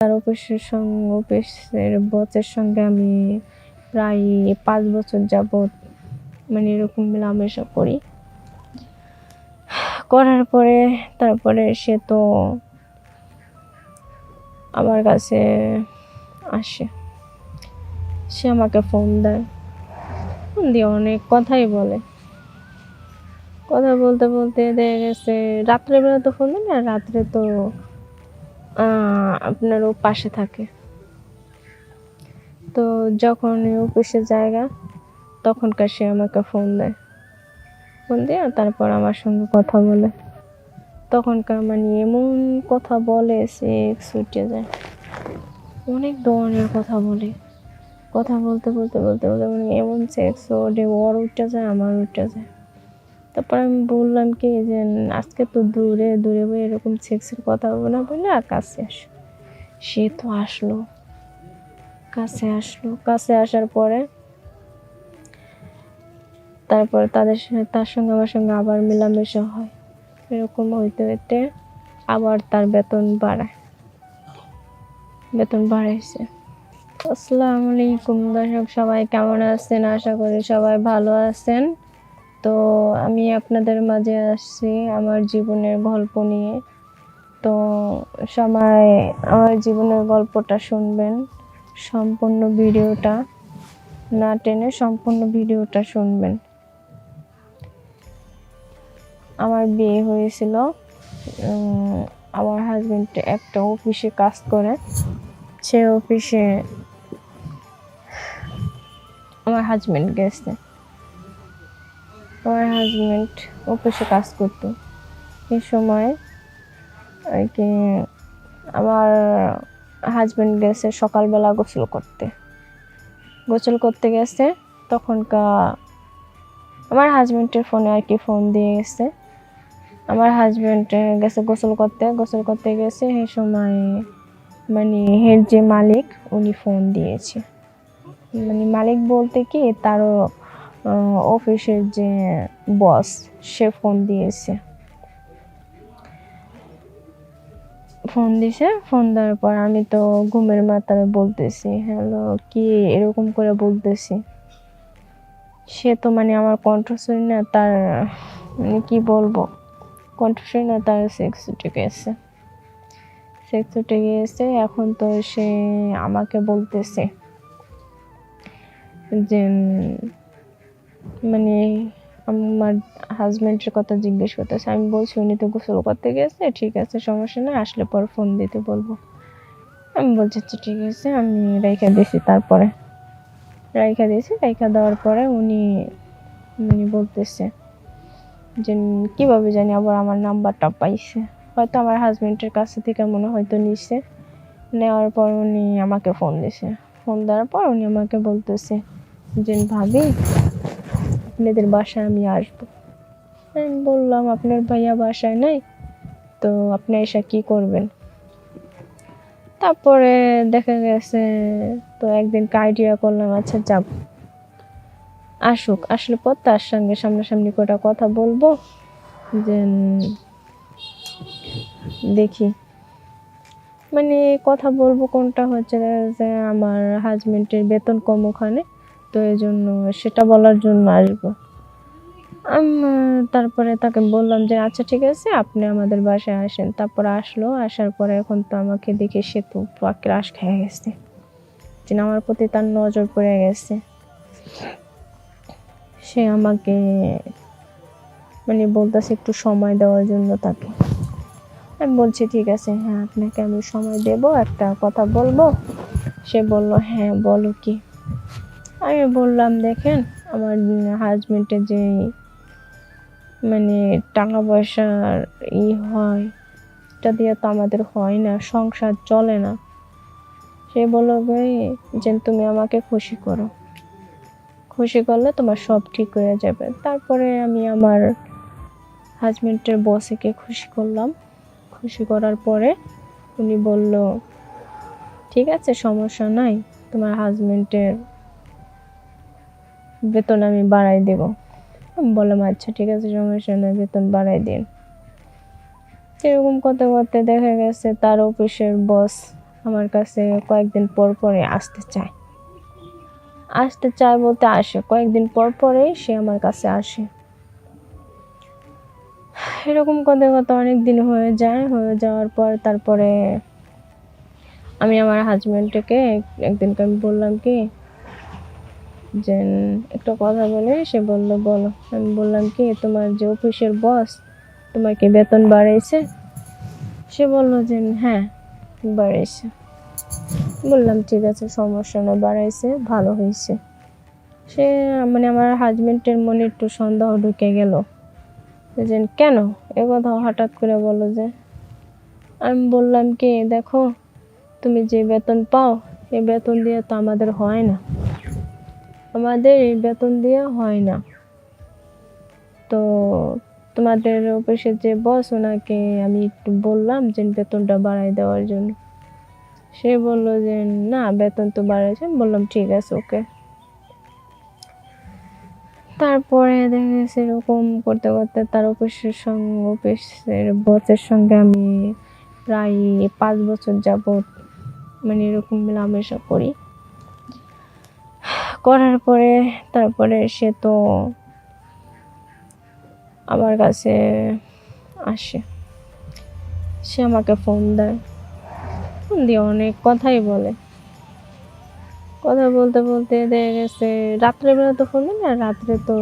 তার অফিসের বসের সঙ্গে আমি প্রায় 5 বছর যাবৎ মানে এরকম মেলামেশা করার পরে তারপরে সে তো আমার কাছে আসে, সে আমাকে ফোন দিয়ে অনেক কথাই বলে। কথা বলতে বলতে দেখা গেছে রাত্রেবেলা তো ফোন দেয় না, রাত্রে তো আপনার ও পাশে থাকে। তো যখন অফিসের জায়গা তখনকার সে আমাকে ফোন দিয়ে তারপর আমার সঙ্গে কথা বলে। তখনকার মানে এমন কথা বলে সে ছুটে যায়, অনেক ধরনের কথা বলে। কথা বলতে মানে এমন সেক্স ওর উঠে যায়, আমার উঠে যায়। তারপর আমি বললাম কি যে আজকে তো দূরে এরকম সেক্সের কথা না বলে কাছে আসো। সে তো আসলো, কাছে আসার পরে তারপরে তার সঙ্গে আমার সঙ্গে আবার মেলামেশা হয়। এরকম হইতে হইতে আবার তার বেতন বাড়াইছে। আসসালামু আলাইকুম দর্শক, সবাই কেমন আছেন? আশা করি সবাই ভালো আছেন। তো আমি আপনাদের মাঝে আসছি আমার জীবনের গল্প নিয়ে। তো সবাই আমার জীবনের গল্পটা শুনবেন, সম্পূর্ণ ভিডিওটা না টেনে সম্পূর্ণ ভিডিওটা শুনবেন। আমার বিয়ে হয়েছিল, আমার হাজবেন্ড একটা অফিসে কাজ করে। সে অফিসে আমার হাজবেন্ড অফিসে কাজ করতো। এই সময় আর কি আমার হাজবেন্ড গেছে সকালবেলা গোসল করতে গেছে। তখনকার আমার হাজবেন্ডের ফোনে আর কি ফোন দিয়ে গেছে। আমার হাজবেন্ড গেছে গোসল করতে গেছে। এই সময় মানে হের যে মালিক উনি ফোন দিয়েছে। মানে মালিক বলতে কি তারও অফিসের যে বস সে ফোন দিয়েছে। ফোন দেওয়ার পর আমি তো ঘুমের মাথায় বলতেছি হ্যালো, কি এরকম করে বলতেছি। সে তো মানে আমার কণ্ঠ শুনি না, তার মানে কি বলবো, কণ্ঠ শুনি না, তার সেক্স উঠে গিয়েছে। এখন তো সে আমাকে বলতেছে যে মানে আমার হাজবেন্ডের কথা জিজ্ঞেস করতেছে। আমি বলছি উনি তো গোসল করতে গেছে, ঠিক আছে সমস্যা নেই, আসলে পর ফোন দিতে বলবো। আমি বলছি আচ্ছা ঠিক আছে, আমি রেখে দিয়েছি। তারপরে রেখে দেওয়ার পরে উনি বলতেছে যে কিভাবে জানি আবার আমার নাম্বারটা পাইছে। হয়তো আমার হাজবেন্ডের কাছে থেকে মনে হয়তো নিছে। নেওয়ার পর উনি আমাকে ফোন দেওয়ার পর উনি আমাকে বলতেছে যে ভাবি, আপনাদের বাসায় আমি আসবো। আমি বললাম আপনার ভাইয়া বাসায় নাই, তো আপনি এসে কি করবেন? তারপরে দেখা গেছে তো একদিন আইডিয়া করলাম আচ্ছা যাব, আসলে পর তার সঙ্গে সামনাসামনি কটা কথা বলবো, যে দেখি মানে কথা বলবো কোনটা হচ্ছে যে আমার হাজবেন্ডের বেতন কম ওখানে, তো এই জন্য সেটা বলার জন্য আসবো। তারপরে তাকে বললাম যে আচ্ছা ঠিক আছে আপনি আমাদের বাসায় আসেন। তারপর আসার পরে এখন তো আমাকে দেখে সে তো ক্রাশ খেয়ে গেছে, যে আমার প্রতি তার নজর পড়ে গেছে। সে আমাকে মানে বলতেছে একটু সময় দেওয়ার জন্য তাকে। আমি বলছি ঠিক আছে, হ্যাঁ আপনাকে আমি সময় দেব, একটা কথা বলবো। সে বলল হ্যাঁ বলো কি। আমি বললাম দেখেন আমার হাজবেন্ডের যে মানে টাকা পয়সার হয়, এটা দিয়ে তো আমাদের হয় না, সংসার চলে না। সে বলল যে তুমি আমাকে খুশি করলে তোমার সব ঠিক হয়ে যাবে। তারপরে আমি আমার হাজবেন্ডের বসকে খুশি করার পরে উনি বলল ঠিক আছে সমস্যা নাই, তোমার হাজবেন্ডের বেতন আমি বাড়াই দেব। আমি বললাম আচ্ছা ঠিক আছে সমস্যা নাই, বেতন বাড়াই দিন। এরকম করতে দেখা গেছে তার অফিসের বস আমার কাছে কয়েকদিন পর পরে আসতে চায় বলতে আসে, কয়েকদিন পর পরেই সে আমার কাছে আসে। এরকম কথা কথা অনেক দিন হয়ে যাওয়ার পর তারপরে আমি আমার হাজবেন্ডকে একদিনকে আমি বললাম কি যে একটা কথা বলে, সে বলল বলো। আমি বললাম কি তোমার যে অফিসের বস তোমাকে বেতন বাড়াইছে? সে বলল যে হ্যাঁ বাড়াইছে। বললাম ঠিক আছে, সমস্যা না, বাড়াইছে, ভালো হয়েছে। সে মানে আমার হাজবেন্ডের মনে একটু সন্দেহ ঢুকে গেল যে কেন এ কথা হঠাৎ করে বলো যে। আমি বললাম কি দেখো, তুমি যে বেতন পাও এই বেতন দিয়ে তো আমাদের হয় না, এই বেতন দিয়ে হয় না। তো তোমাদের অফিসের যে বস ওনাকে আমি একটু বললাম যে বেতনটা বাড়াই দেওয়ার জন্য। সে বলল যে না বেতন তো বাড়াইছে। আমি বললাম ঠিক আছে ওকে। তারপরে দেখেছি এরকম করতে করতে তার অফিসের বসের সঙ্গে আমি প্রায় 5 বছর যাবত মানে এরকম মেলামেশা করার পরে তারপরে সে তো আমার কাছে আসে, সে আমাকে ফোন দিয়ে অনেক কথাই বলে। কথা বলতে বলতে দেখা গেছে রাত্রেবেলা তো ফোন দেয় না, রাত্রে তো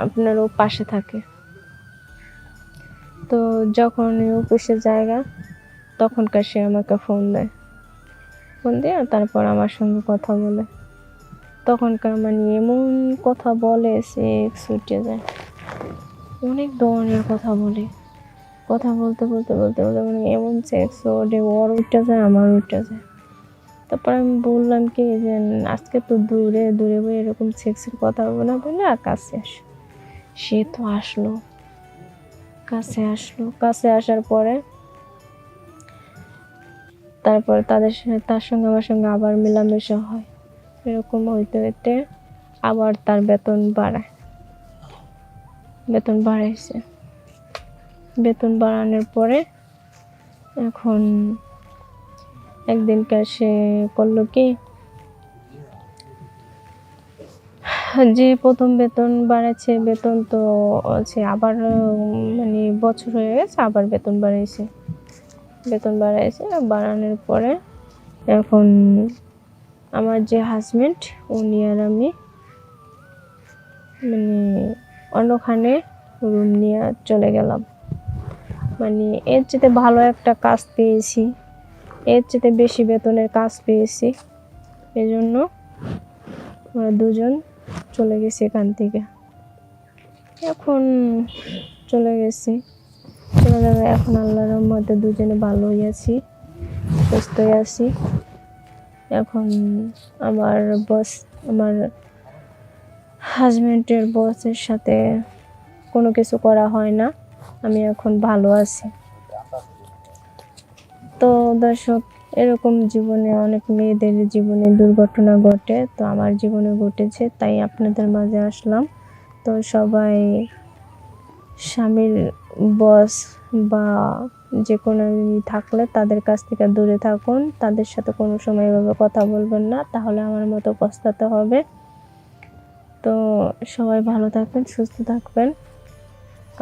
আপনার ও পাশে থাকে। তো যখন অফিসের জায়গা তখনকার সে আমাকে ফোন দিয়ে তারপর আমার সঙ্গে কথা বলে। তখনকার মানে এমন কথা বলে সে ছুটে যায়, অনেক ধরনের কথা বলে। কথা বলতে বলতে বলতে বলতে মানে এমন সেক্স ওঠে, ওর উঠে যায় আমার উঠে যায়। তারপর আমি বললাম কি যে আজকে তো দূরে বই এরকম সেক্সের কথা বলবো না বলে আর কাছে আসো। সে তো কাছে আসার পরে তারপর তার সঙ্গে আমার সঙ্গে আবার মেলামেশা হয়। এরকম হইতে হইতে আবার তার বেতন বাড়াইছে। বেতন বাড়ানোর পরে এখন একদিনকার সে করলো কি, যে প্রথম বেতন বাড়াচ্ছে, বেতন তো সে আবার মানে বছর হয়ে গেছে আবার বেতন বাড়াইছে। বাড়ানোর পরে এখন আমার যে হাজবেন্ড উনি আর আমি মানে অন্যখানে রুম নিয়ে চলে গেলাম। মানে এর চেয়ে ভালো একটা কাজ পেয়েছি, এর চেয়ে বেশি বেতনের কাজ পেয়েছি, এজন্য আমরা দুজন চলে গেছি এখান থেকে। এখন চলে যাবে। এখন আল্লাহর রহমতে দুজনে ভালোই আছি, সুস্থই আছি। এখন আমার হাজবেন্ডের বসের সাথে কোনো কিছু করা হয় না, আমি এখন ভালো আছি। তো দর্শক, এরকম জীবনে অনেক মেয়েদের জীবনে দুর্ঘটনা ঘটে, তো আমার জীবনে ঘটেছে, তাই আপনাদের মাঝে আসলাম। তো সবাই স্বামীর বস বা যে কোনো থাকলে তাদের কাছ থেকে দূরে থাকুন, তাদের সাথে কোনো সময় এভাবে কথা বলবেন না, তাহলে আমার মতো পস্তাতে হবে। তো সবাই ভালো থাকবেন, সুস্থ থাকবেন।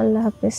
আল্লাহ হাফেজ।